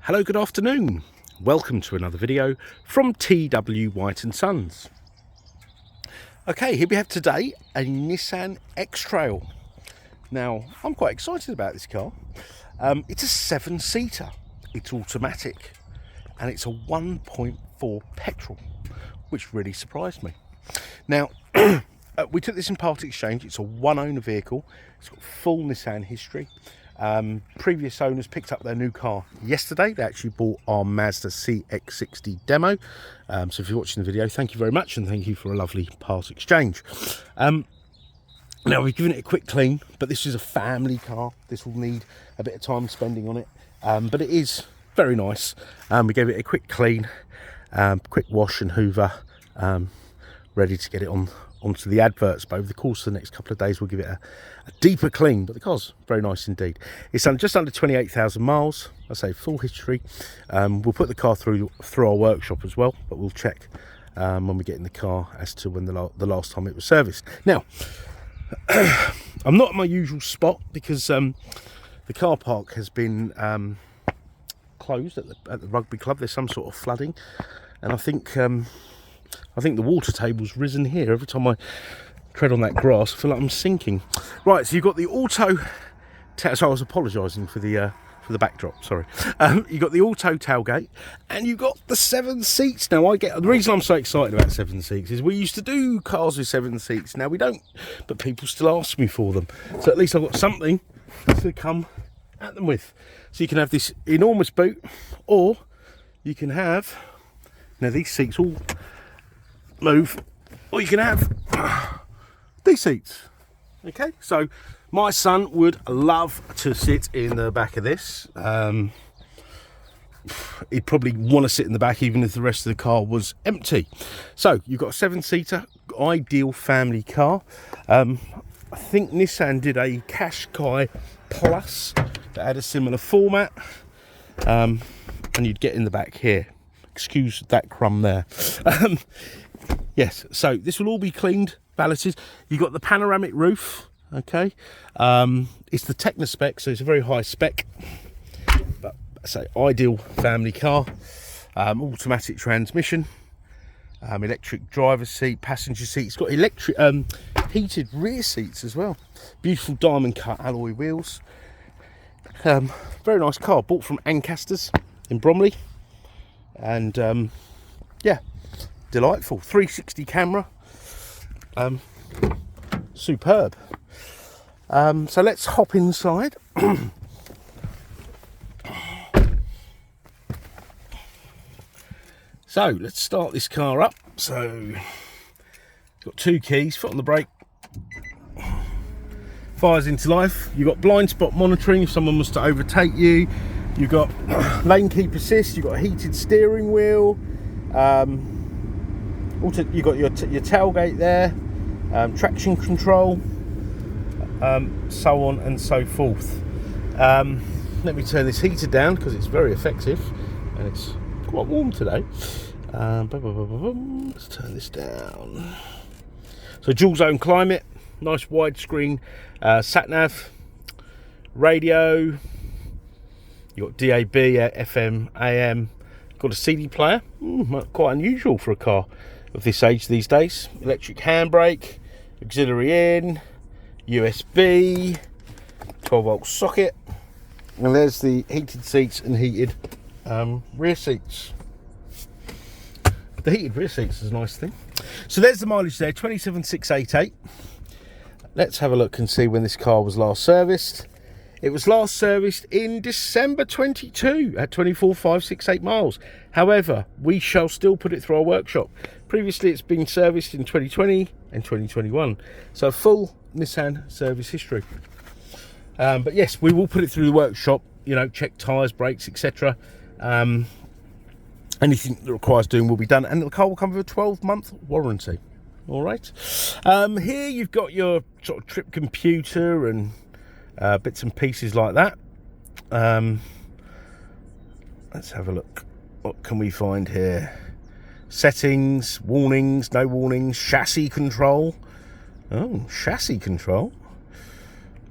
Hello, good afternoon. Welcome to another video from TW White & Sons. Okay, here we have today a Nissan X-Trail. Now, I'm quite excited about this car. It's a 7-seater, it's automatic, and it's a 1.4 petrol, which really surprised me. Now, we took this in part exchange. It's a one-owner vehicle. It's got full Nissan history. Previous owners picked up their new car yesterday. They actually bought our Mazda CX-60 demo. So if you're watching the video, thank you very much, and thank you for a lovely part exchange. Now, we've given it a quick clean, but this is a family car. This will need a bit of time spending on it, but it is very nice. We gave it a quick clean, quick wash and hoover, ready to get it onto the adverts. But over the course of the next couple of days, we'll give it a deeper clean. But the car's very nice indeed. It's done just under 28,000 miles. I say full history. We'll put the car through our workshop as well, but we'll check when we get in the car as to when the last time it was serviced. Now, I'm not at my usual spot because the car park has been closed at the rugby club. There's some sort of flooding, and I think the water table's risen here. Every time I tread on that grass, I feel like I'm sinking. Right, so you've got the auto. So I was apologising for the backdrop. Sorry. You've got the auto tailgate, and you've got the 7 seats. Now, the reason I'm so excited about 7 seats is we used to do cars with 7 seats. Now we don't, but people still ask me for them. So at least I've got something to come at them with. So you can have this enormous boot, or you can have, now these seats all move, or you can have these seats. Okay, so my son would love to sit in the back of this. He'd probably want to sit in the back even if the rest of the car was empty. So you've got a 7-seater, ideal family car. I think Nissan did a Qashqai Plus that had a similar format, and you'd get in the back here. Excuse that crumb there. Yes, so this will all be cleaned, valeted. You've got the panoramic roof, okay. It's the Tekna spec, so it's a very high spec, but I say ideal family car. Automatic transmission, electric driver's seat, passenger seat. It's got electric heated rear seats as well. Beautiful diamond cut alloy wheels. Very nice car, bought from Ancasters in Bromley, and yeah, delightful. 360 camera, superb. So let's hop inside. So let's start this car up. So got 2 keys, foot on the brake, fires into life. You've got blind spot monitoring if someone was to overtake you. You've got lane keep assist. You've got a heated steering wheel. Also, you've got your tailgate there, traction control, so on and so forth. Let me turn this heater down because it's very effective and it's quite warm today. Let's turn this down. So dual zone climate, nice widescreen sat nav, radio. You've got DAB, FM, AM. Got a CD player, quite unusual for a car of this age these days. Electric handbrake, auxiliary in, USB, 12-volt socket, and there's the heated seats and heated rear seats. The heated rear seats is a nice thing. So there's the mileage there, 27,688. Let's have a look and see when this car was last serviced. It was last serviced in December 22 at 24,568 miles. However, we shall still put it through our workshop. Previously, it's been serviced in 2020 and 2021. So full Nissan service history. But yes, we will put it through the workshop, you know, check tyres, brakes, etc. Anything that requires doing will be done. And the car will come with a 12-month warranty. All right. Here you've got your sort of trip computer and bits and pieces like that. Let's have a look. What can we find here? Settings, warnings, no warnings, chassis control. Oh, chassis control.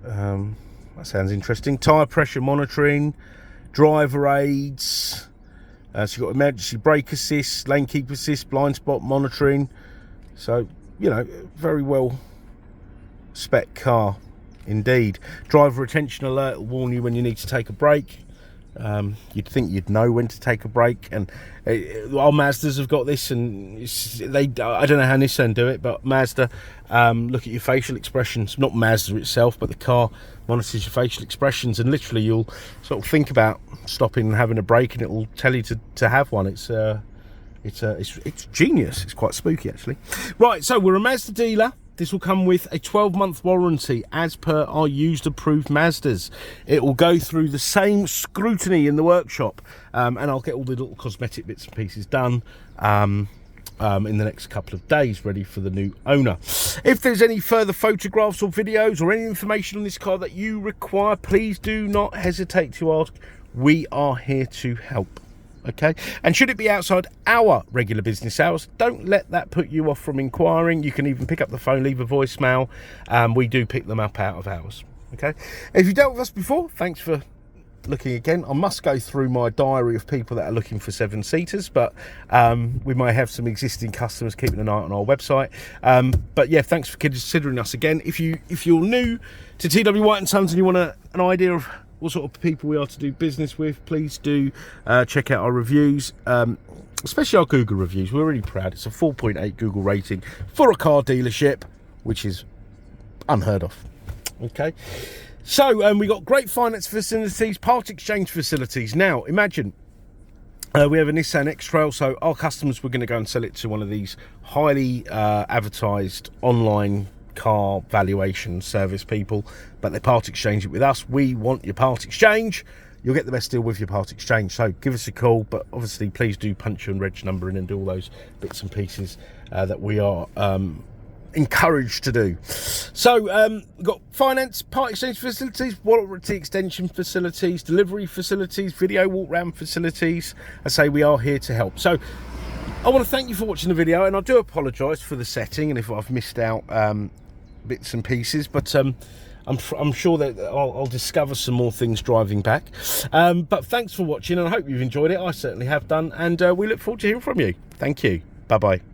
That sounds interesting. Tyre pressure monitoring, driver aids. So you've got emergency brake assist, lane keep assist, blind spot monitoring. So, you know, very well spec car indeed. Driver attention alert will warn you when you need to take a break. You'd think you'd know when to take a break, and our Mazdas have got this, and I don't know how Nissan do it, but Mazda look at your facial expressions. Not Mazda itself, but the car monitors your facial expressions, and literally you'll sort of think about stopping and having a break, and it will tell you to have one. It's genius. It's quite spooky actually. Right, so we're a Mazda dealer. This will come with a 12-month warranty as per our used approved Mazdas. It will go through the same scrutiny in the workshop, and I'll get all the little cosmetic bits and pieces done in the next couple of days, ready for the new owner. If there's any further photographs or videos or any information on this car that you require, please do not hesitate to ask. We are here to help. Okay, and should it be outside our regular business hours, don't let that put you off from inquiring. You can even pick up the phone, leave a voicemail. We do pick them up out of hours. Okay, if you've dealt with us before, thanks for looking again. I must go through my diary of people that are looking for 7-seaters, but we may have some existing customers keeping an eye on our website. But yeah, thanks for considering us again. If you're new to TW White & Sons and you want an idea of what sort of people we are to do business with, please do check out our reviews, especially our Google reviews. We're really proud. It's a 4.8 Google rating for a car dealership, which is unheard of. Okay, so we got great finance facilities, part exchange facilities. Now imagine we have a Nissan X-Trail, so our customers, we're going to go and sell it to one of these highly advertised online car valuation service people, but they part exchange it with us. We want your part exchange. You'll get the best deal with your part exchange, so give us a call, but obviously please do punch your reg number in and do all those bits and pieces that we are encouraged to do. So we've got finance, part exchange facilities, warranty extension facilities, delivery facilities, video walk round facilities. I say we are here to help. So I want to thank you for watching the video, and I do apologise for the setting and if I've missed out bits and pieces, but I'm sure that I'll discover some more things driving back. But thanks for watching, and I hope you've enjoyed it. I certainly have done, and we look forward to hearing from you. Thank you. Bye bye.